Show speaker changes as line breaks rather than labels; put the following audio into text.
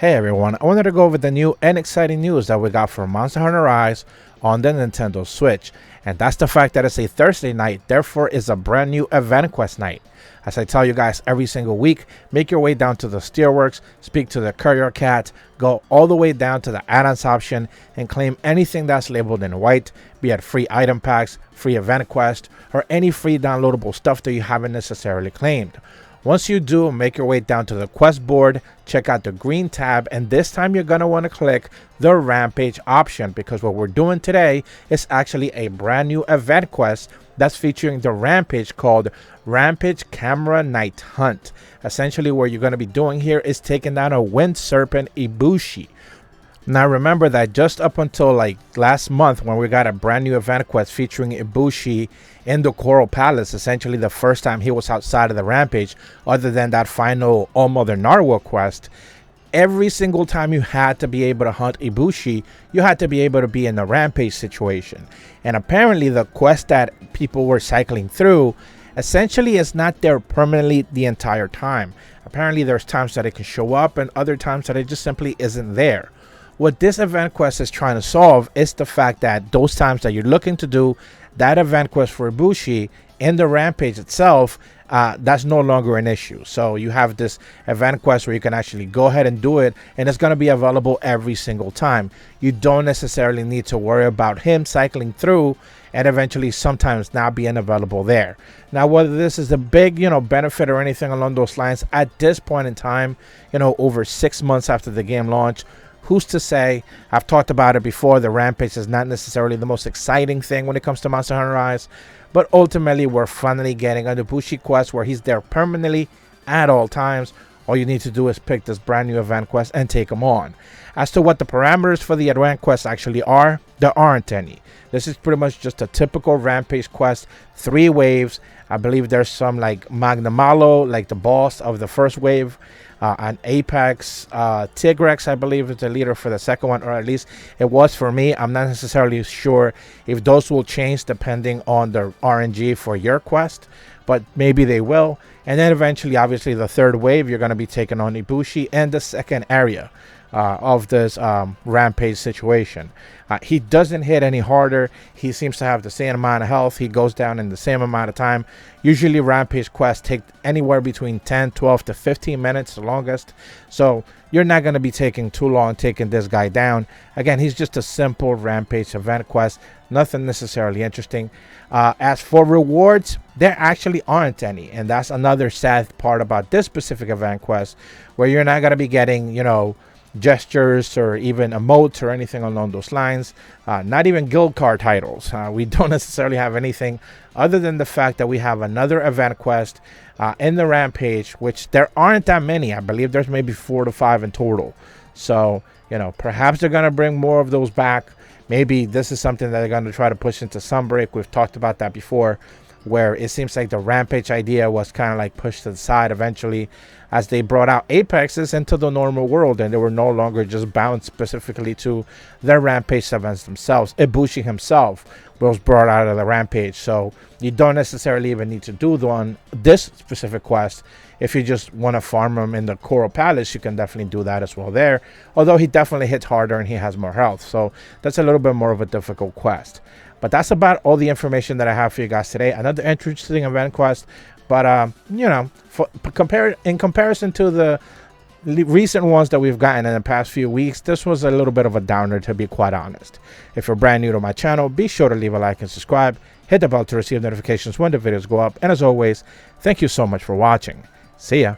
Hey everyone, I wanted to go over the new and exciting news that we got for Monster Hunter Rise on the Nintendo Switch. And that's the fact that it's a Thursday night, therefore it's a brand new event quest night. As I tell you guys every single week, make your way down to the Steelworks, speak to the Courier Cat, go all the way down to the add-ons option and claim anything that's labeled in white, be it free item packs, free event quest, or any free downloadable stuff that you haven't necessarily claimed. Once you do, make your way down to the quest board, check out the green tab, and this time you're going to want to click the Rampage option, because what we're doing today is actually a brand new event quest that's featuring the Rampage called Rampage KAMURA Night Hunt. Essentially what you're going to be doing here is taking down a Wind Serpent IBUSHI. Now remember that just up until like last month, when we got a brand new event quest featuring IBUSHI in the Coral Palace, essentially the first time he was outside of the Rampage, other than that final Allmother Narwa quest, every single time you had to be able to hunt IBUSHI, you had to be able to be in the Rampage situation. And apparently the quest that people were cycling through essentially is not there permanently the entire time. Apparently there's times that it can show up and other times that it just simply isn't there. What this event quest is trying to solve is the fact that those times that you're looking to do that event quest for IBUSHI in the Rampage itself, that's no longer an issue. So you have this event quest where you can actually go ahead and do it, and it's going to be available every single time. You don't necessarily need to worry about him cycling through and eventually sometimes not being available there. Now, whether this is a big, benefit or anything along those lines at this point in time, over 6 months after the game launch, who's to say? I've talked about it before. The Rampage is not necessarily the most exciting thing when it comes to Monster Hunter Rise, but ultimately we're finally getting an IBUSHI quest where he's there permanently at all times. All you need to do is pick this brand new event quest and take him on. As to what the parameters for the event quest actually are, there aren't any. This is pretty much just a typical Rampage quest, 3 waves. I believe there's some like Magnamalo, like the boss of the first wave, an Apex, Tigrex, I believe is the leader for the second one, or at least it was for me. I'm not necessarily sure if those will change depending on the RNG for your quest, but maybe they will. And then eventually, obviously, the third wave, you're going to be taking on IBUSHI and the second area of this Rampage situation. He doesn't hit any harder. He seems to have the same amount of health. He goes down in the same amount of time. Usually Rampage quests take anywhere between 10, 12 to 15 minutes, the longest. So you're not going to be taking too long taking this guy down. Again, he's just a simple Rampage event quest. Nothing necessarily interesting. As for rewards, there actually aren't any. And that's another sad part about this specific event quest, where you're not going to be getting, gestures or even emotes or anything along those lines. Not even guild card titles. We don't necessarily have anything other than the fact that we have another event quest in the Rampage, which there aren't that many. I believe there's maybe 4 to 5 in total. So, perhaps they're going to bring more of those back. Maybe this is something that they're going to try to push into Sunbreak. We've talked about that before, where it seems like the Rampage idea was kind of like pushed to the side eventually as they brought out Apexes into the normal world, and they were no longer just bound specifically to their Rampage events themselves. IBUSHI himself was brought out of the Rampage, so you don't necessarily even need to do this specific quest. If you just want to farm him in the Coral Palace, you can definitely do that as well there, although he definitely hits harder and he has more health, so that's a little bit more of a difficult quest. But that's about all the information that I have for you guys today. Another interesting event quest, but in comparison to the recent ones that we've gotten in the past few weeks, this was a little bit of a downer, to be quite honest. If you're brand new to my channel, be sure to leave a like and subscribe. Hit the bell to receive notifications when the videos go up. And as always, thank you so much for watching. See ya.